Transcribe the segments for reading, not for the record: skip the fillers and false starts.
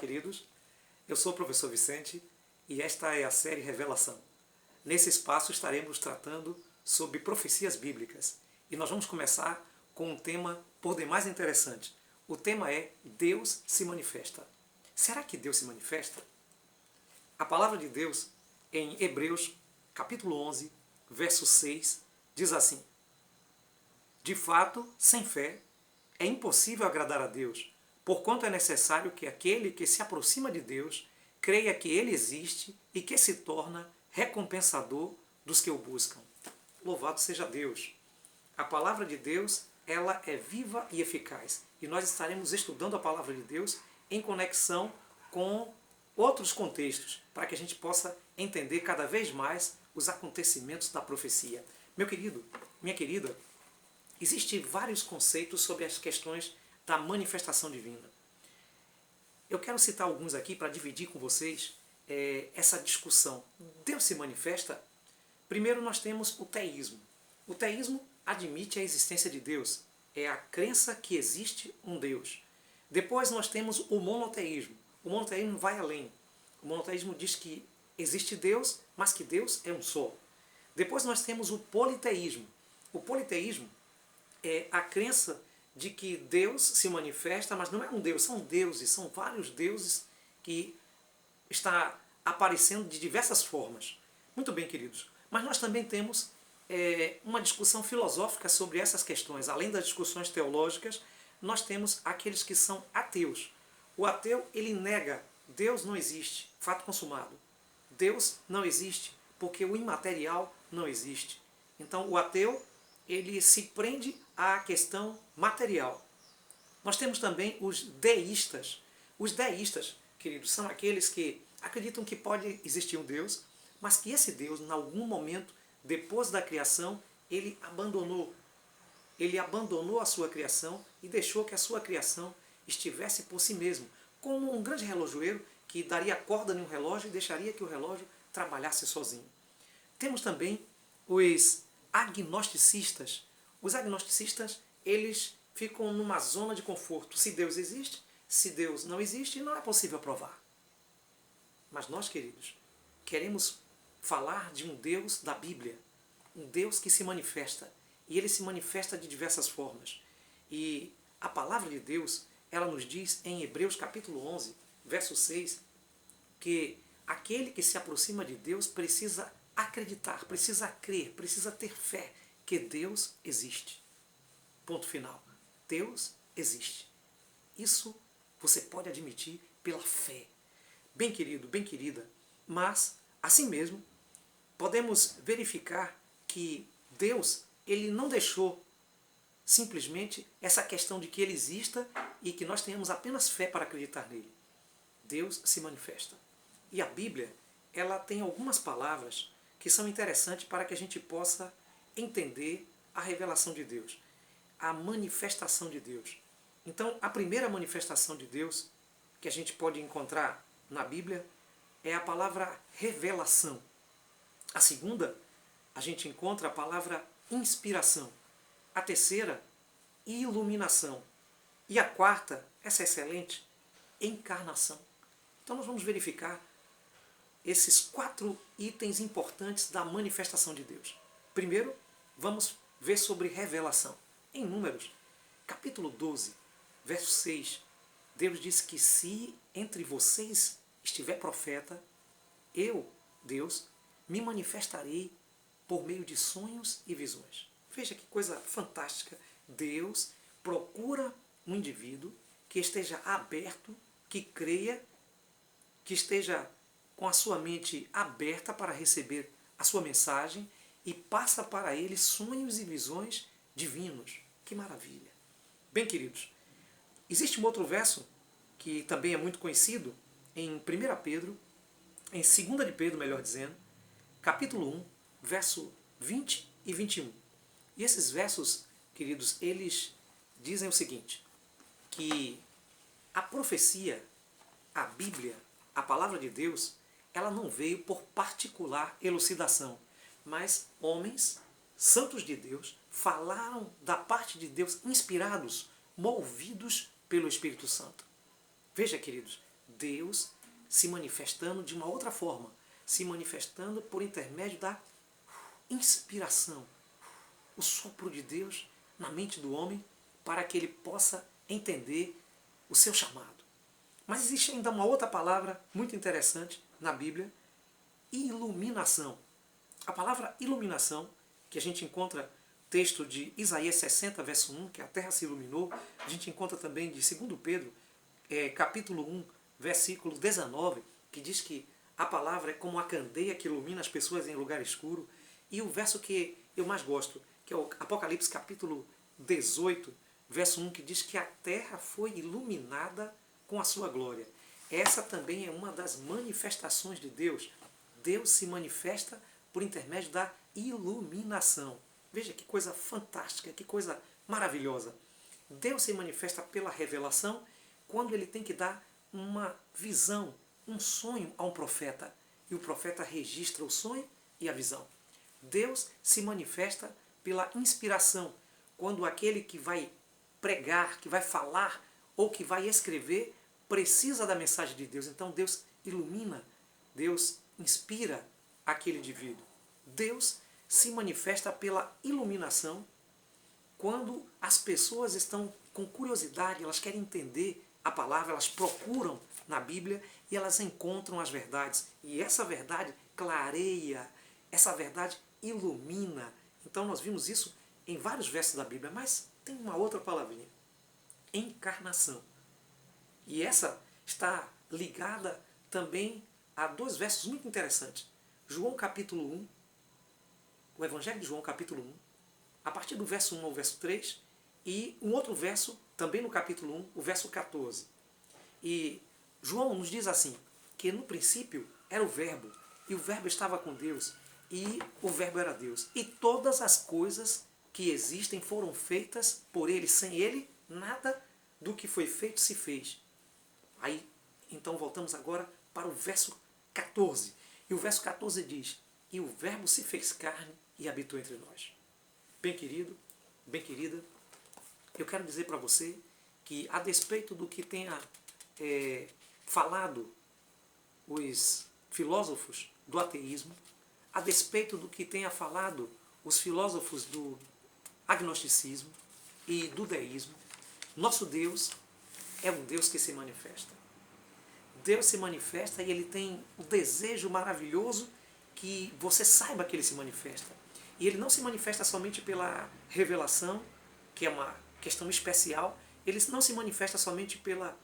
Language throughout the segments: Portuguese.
queridos. Eu sou o professor Vicente e esta é a série Revelação. Nesse espaço estaremos tratando sobre profecias bíblicas e nós vamos começar com um tema por demais interessante. O tema é Deus se manifesta. Será que Deus se manifesta? A palavra de Deus em Hebreus, capítulo 11, verso 6, diz assim: De fato, sem fé, é impossível agradar a Deus, porquanto é necessário que aquele que se aproxima de Deus creia que Ele existe e que se torna recompensador dos que o buscam. Louvado seja Deus! A palavra de Deus, ela é viva e eficaz. E nós estaremos estudando a palavra de Deus em conexão com outros contextos, para que a gente possa entender cada vez mais os acontecimentos da profecia. Meu querido, minha querida, existem vários conceitos sobre as questões da manifestação divina. Eu quero citar alguns aqui para dividir com vocês essa discussão. Deus se manifesta? Primeiro nós temos o teísmo. O teísmo admite a existência de Deus. É a crença que existe um Deus. Depois nós temos o monoteísmo. O monoteísmo vai além. O monoteísmo diz que existe Deus, mas que Deus é um só. Depois nós temos o politeísmo. O politeísmo é a crença de que Deus se manifesta, mas não é um Deus, são deuses, são vários deuses que está aparecendo de diversas formas. Muito bem, queridos. Mas nós também temos uma discussão filosófica sobre essas questões. Além das discussões teológicas, nós temos aqueles que são ateus. O ateu, ele nega, Deus não existe, fato consumado. Deus não existe, porque o imaterial não existe. Então, o ateu, ele se prende à questão material. Nós temos também os deístas. Os deístas, queridos, são aqueles que acreditam que pode existir um Deus, mas que esse Deus, em algum momento, depois da criação, ele abandonou. Ele abandonou a sua criação e deixou que a sua criação estivesse por si mesmo, como um grande relojoeiro que daria corda em um relógio e deixaria que o relógio trabalhasse sozinho. Temos também os agnosticistas. Os agnosticistas, eles ficam numa zona de conforto. Se Deus existe, se Deus não existe, não é possível provar. Mas nós, queridos, queremos falar de um Deus da Bíblia, um Deus que se manifesta, e ele se manifesta de diversas formas. E a palavra de Deus, ela nos diz em Hebreus capítulo 11, verso 6, que aquele que se aproxima de Deus precisa acreditar, precisa crer, precisa ter fé que Deus existe. Ponto final. Deus existe. Isso você pode admitir pela fé. Bem querido, bem querida, mas, assim mesmo, podemos verificar que Deus, ele não deixou simplesmente essa questão de que ele exista e que nós tenhamos apenas fé para acreditar nele. Deus se manifesta. E a Bíblia, ela tem algumas palavras que são interessantes para que a gente possa entender a revelação de Deus, a manifestação de Deus. Então, a primeira manifestação de Deus que a gente pode encontrar na Bíblia é a palavra revelação. A segunda, a gente encontra a palavra inspiração. A terceira, iluminação. E a quarta, essa é excelente, encarnação. Então nós vamos verificar esses 4 itens importantes da manifestação de Deus. Primeiro, vamos ver sobre revelação. Em Números, capítulo 12, verso 6, Deus diz que se entre vocês estiver profeta, eu, Deus, me manifestarei por meio de sonhos e visões. Veja que coisa fantástica. Deus procura um indivíduo que esteja aberto, que creia, que esteja com a sua mente aberta para receber a sua mensagem e passa para ele sonhos e visões divinos. Que maravilha! Bem, queridos, existe um outro verso que também é muito conhecido em 1 Pedro, em 2 de Pedro, melhor dizendo, capítulo 1, verso 20 e 21. E esses versos, queridos, eles dizem o seguinte, que a profecia, a Bíblia, a palavra de Deus, ela não veio por particular elucidação, mas homens, santos de Deus, falaram da parte de Deus, inspirados, movidos pelo Espírito Santo. Veja, queridos, Deus se manifestando de uma outra forma, se manifestando por intermédio da inspiração, o sopro de Deus na mente do homem para que ele possa entender o seu chamado. Mas existe ainda uma outra palavra muito interessante na Bíblia, iluminação. A palavra iluminação, que a gente encontra texto de Isaías 60, verso 1, que a terra se iluminou, a gente encontra também de 2 Pedro, capítulo 1, versículo 19, que diz que a palavra é como a candeia que ilumina as pessoas em lugar escuro. E o verso que eu mais gosto, que é o Apocalipse capítulo 18, verso 1, que diz que a terra foi iluminada com a sua glória. Essa também é uma das manifestações de Deus. Deus se manifesta por intermédio da iluminação. Veja que coisa fantástica, que coisa maravilhosa. Deus se manifesta pela revelação quando ele tem que dar uma visão, um sonho a um profeta. E o profeta registra o sonho e a visão. Deus se manifesta pela inspiração, quando aquele que vai pregar, que vai falar ou que vai escrever precisa da mensagem de Deus. Então Deus ilumina, Deus inspira aquele indivíduo. Deus se manifesta pela iluminação quando as pessoas estão com curiosidade, elas querem entender a palavra, elas procuram na Bíblia e elas encontram as verdades. E essa verdade clareia, essa verdade ilumina. Então nós vimos isso em vários versos da Bíblia, mas tem uma outra palavrinha, encarnação. E essa está ligada também a 2 versos muito interessantes. João capítulo 1, o Evangelho de João capítulo 1, a partir do verso 1 ao verso 3, e um outro verso, também no capítulo 1, o verso 14. E João nos diz assim, que no princípio era o Verbo, e o Verbo estava com Deus, e o Verbo era Deus. E todas as coisas que existem foram feitas por ele. Sem ele, nada do que foi feito se fez. Aí, então voltamos agora para o verso 14. E o verso 14 diz, e o Verbo se fez carne e habitou entre nós. Bem querido, bem querida, eu quero dizer para você que, a despeito do que tenha falado os filósofos do ateísmo, a despeito do que tenha falado os filósofos do agnosticismo e do deísmo, nosso Deus é um Deus que se manifesta. Deus se manifesta e ele tem o desejo maravilhoso que você saiba que ele se manifesta. E ele não se manifesta somente pela revelação, que é uma questão especial, ele não se manifesta somente pela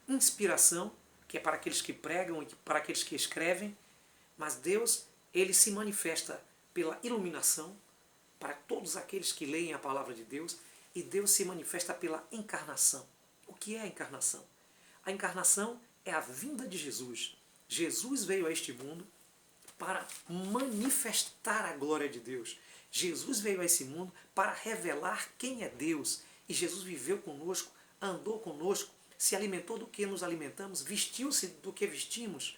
inspiração, que é para aqueles que pregam e para aqueles que escrevem, mas Deus, ele se manifesta pela iluminação, para todos aqueles que leem a palavra de Deus, e Deus se manifesta pela encarnação. O que é a encarnação? A encarnação é a vinda de Jesus. Jesus veio a este mundo para manifestar a glória de Deus. Jesus veio a esse mundo para revelar quem é Deus. E Jesus viveu conosco, andou conosco, se alimentou do que nos alimentamos, vestiu-se do que vestimos,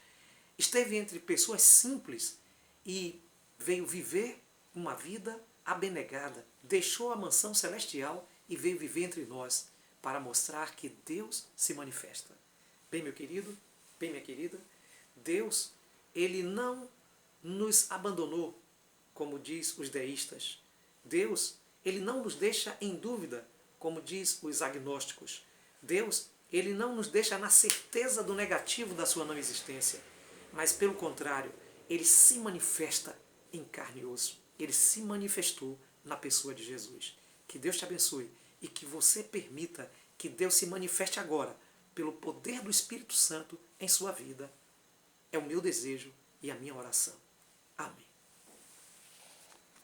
esteve entre pessoas simples e veio viver uma vida abnegada, deixou a mansão celestial e veio viver entre nós para mostrar que Deus se manifesta. Bem, meu querido, bem, minha querida, Deus, ele não nos abandonou, como diz os deístas. Deus, ele não nos deixa em dúvida, como diz os agnósticos. Deus, ele não nos deixa na certeza do negativo da sua não existência, mas pelo contrário, ele se manifesta em carne e osso. Ele se manifestou na pessoa de Jesus. Que Deus te abençoe e que você permita que Deus se manifeste agora pelo poder do Espírito Santo em sua vida. É o meu desejo e a minha oração. Amém.